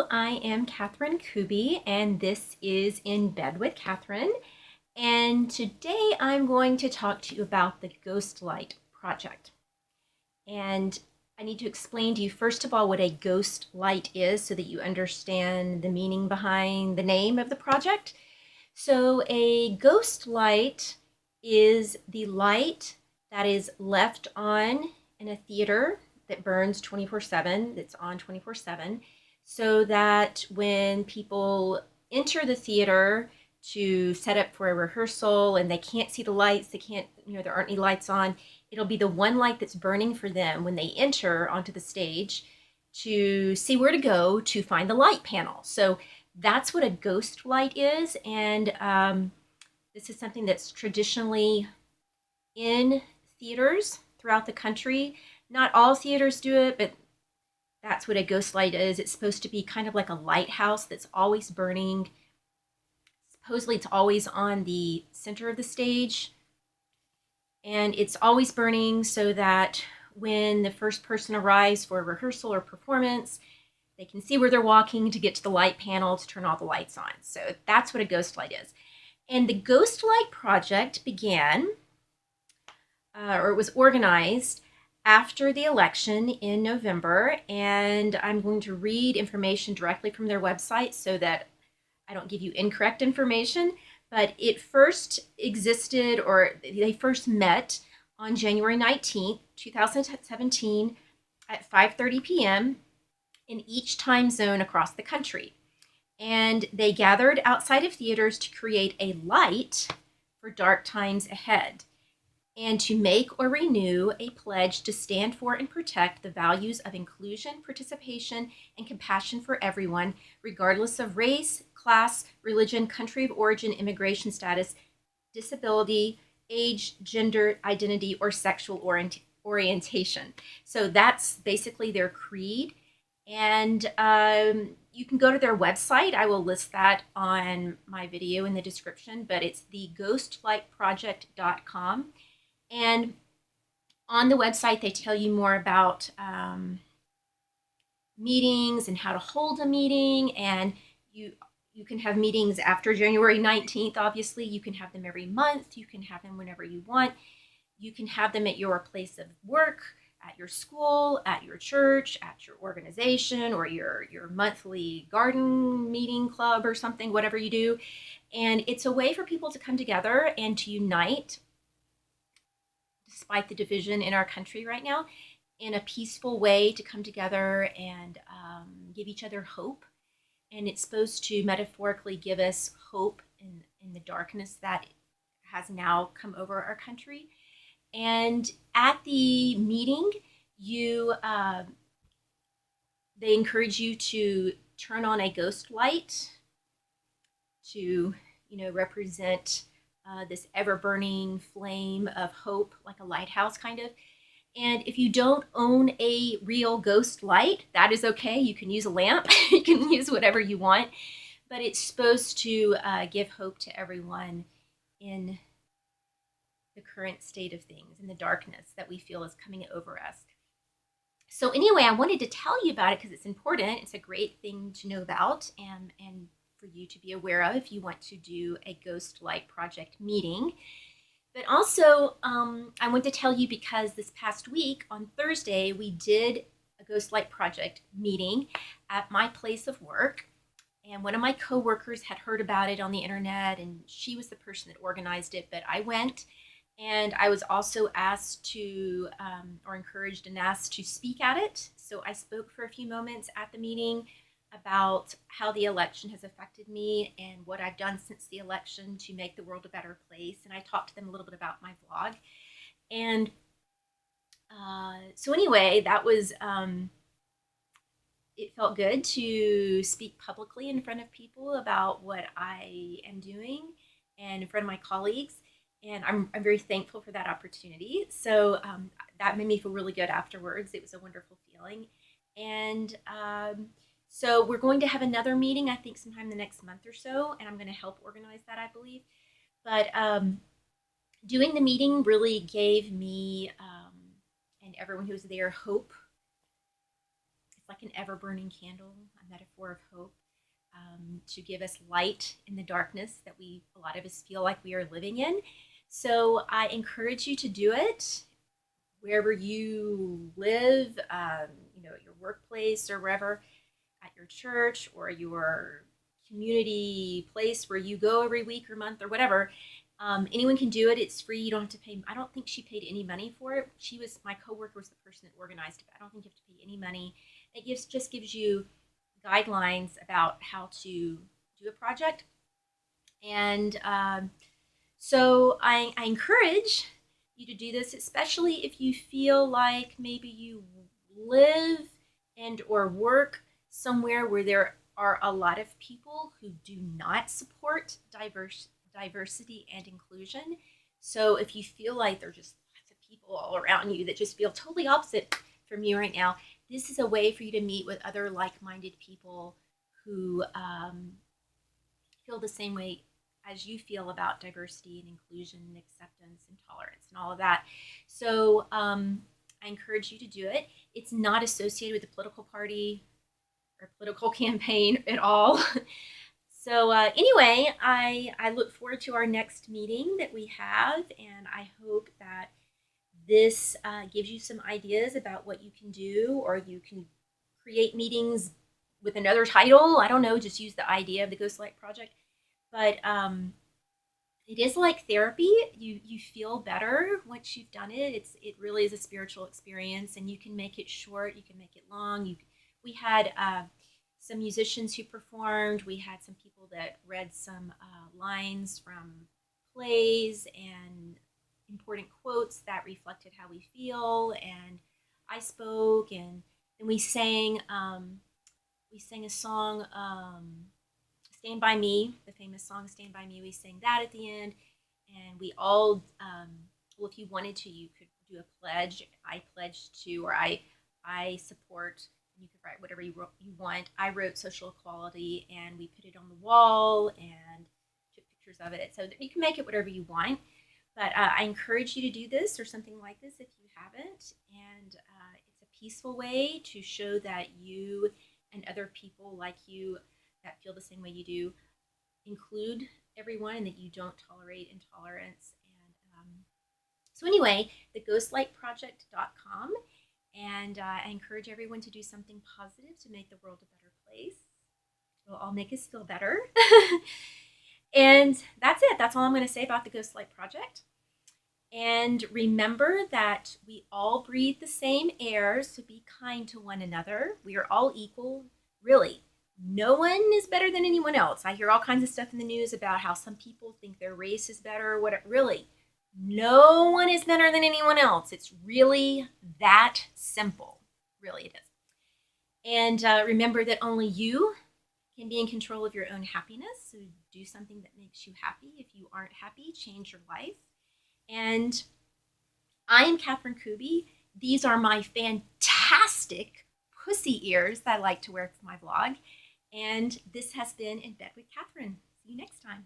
I am Kathryn Kuby, and this is In Bed with Kathryn. And today I'm going to talk to you about the Ghostlight Project. And I need to explain to you, first of all, what a ghost light is so that you understand the meaning behind the name of the project. So, a ghost light is the light that is left on in a theater that burns 24/7, that's on 24/7, so that when people enter the theater to set up for a rehearsal and they can't see the lights, they can't, there aren't any lights on, it'll be the one light that's burning for them when they enter onto the stage to see where to go to find the light panel. So that's what a ghost light is, and this is something that's traditionally in theaters throughout the country. Not all theaters do it, but that's what a ghost light is. It's supposed to be kind of like a lighthouse that's always burning. Supposedly it's always on the center of the stage, and it's always burning so that when the first person arrives for a rehearsal or performance, they can see where they're walking to get to the light panel to turn all the lights on. So that's what a ghost light is. And the Ghostlight Project began, or it was organized after the election in November, and I'm going to read information directly from their website so that I don't give you incorrect information. But it first existed, or they first met on January 19th, 2017 at 5:30 p.m. in each time zone across the country. And they gathered outside of theaters to create a light for dark times ahead, and to make or renew a pledge to stand for and protect the values of inclusion, participation, and compassion for everyone, regardless of race, class, religion, country of origin, immigration status, disability, age, gender, identity, or sexual orientation. So that's basically their creed. And you can go to their website. I will list that on my video in the description, but it's theghostlightproject.com. And on the website, they tell you more about meetings and how to hold a meeting. And you can have meetings after January 19th, obviously. You can have them every month. You can have them whenever you want. You can have them at your place of work, at your school, at your church, at your organization, or your monthly garden meeting club or something, whatever you do. And it's a way for people to come together and to unite, despite the division in our country right now, in a peaceful way, to come together and give each other hope. And it's supposed to metaphorically give us hope in the darkness that has now come over our country. And at the meeting, they encourage you to turn on a ghost light to, represent this ever-burning flame of hope, like a lighthouse kind of. And if you don't own a real ghost light, that is okay. You can use a lamp. You can use whatever you want. But it's supposed to give hope to everyone in the current state of things, in the darkness that we feel is coming over us. So anyway, I wanted to tell you about it because it's important. It's a great thing to know about and for you to be aware of if you want to do a Ghostlight Project meeting. But also, I want to tell you because this past week on Thursday, we did a Ghostlight Project meeting at my place of work. And one of my coworkers had heard about it on the internet, and she was the person that organized it. But I went, and I was also asked to, or encouraged and asked to speak at it. So I spoke for a few moments at the meeting about how the election has affected me and what I've done since the election to make the world a better place. And I talked to them a little bit about my blog. And so anyway, that was, it felt good to speak publicly in front of people about what I am doing and in front of my colleagues. And I'm very thankful for that opportunity. So that made me feel really good afterwards. It was a wonderful feeling. And so we're going to have another meeting, I think sometime the next month or so, and I'm going to help organize that, I believe. But doing the meeting really gave me and everyone who was there hope. It's like an ever-burning candle, a metaphor of hope, to give us light in the darkness that a lot of us feel like we are living in. So I encourage you to do it wherever you live, at your workplace or wherever, at your church or your community place where you go every week or month or whatever. Anyone can do it. It's free. You don't have to pay. I don't think she paid any money for it. My coworker was the person that organized it. I don't think you have to pay any money. It just gives you guidelines about how to do a project. And so I encourage you to do this, especially if you feel like maybe you live and or work somewhere where there are a lot of people who do not support diversity and inclusion. So if you feel like there's just lots of people all around you that just feel totally opposite from you right now, this is a way for you to meet with other like-minded people who feel the same way as you feel about diversity and inclusion and acceptance and tolerance and all of that. So I encourage you to do it. It's not associated with a political party or political campaign at all. So anyway, I look forward to our next meeting that we have, and I hope that this gives you some ideas about what you can do, or you can create meetings with another title. I don't know, just use the idea of the Ghostlight Project. But it is like therapy. You feel better once you've done it. It really is a spiritual experience, and you can make it short. You can make it long. We had some musicians who performed. We had some people that read some lines from plays and important quotes that reflected how we feel. And I spoke, and then we sang a song. Stand By Me, the famous song Stand By Me, we sang that at the end. And we all, well, if you wanted to, you could do a pledge. I pledged to, or I support, you could write whatever you want. I wrote social equality, and we put it on the wall and took pictures of it. So you can make it whatever you want. But I encourage you to do this or something like this if you haven't. And it's a peaceful way to show that you and other people like you that feel the same way you do include everyone, and that you don't tolerate intolerance. And so anyway, theghostlightproject.com, and I encourage everyone to do something positive to make the world a better place. It will all make us feel better. And that's it. That's all I'm going to say about the Ghostlight Project. And remember that we all breathe the same air, so be kind to one another. We are all equal, really. No one is better than anyone else. I hear all kinds of stuff in the news about how some people think their race is better. Really, no one is better than anyone else. It's really that simple. Really, it is. And remember that only you can be in control of your own happiness. So do something that makes you happy. If you aren't happy, change your life. And I am Kathryn Kuby. These are my fantastic pussy ears that I like to wear for my vlog. And this has been In Bed with Kathryn. See you next time.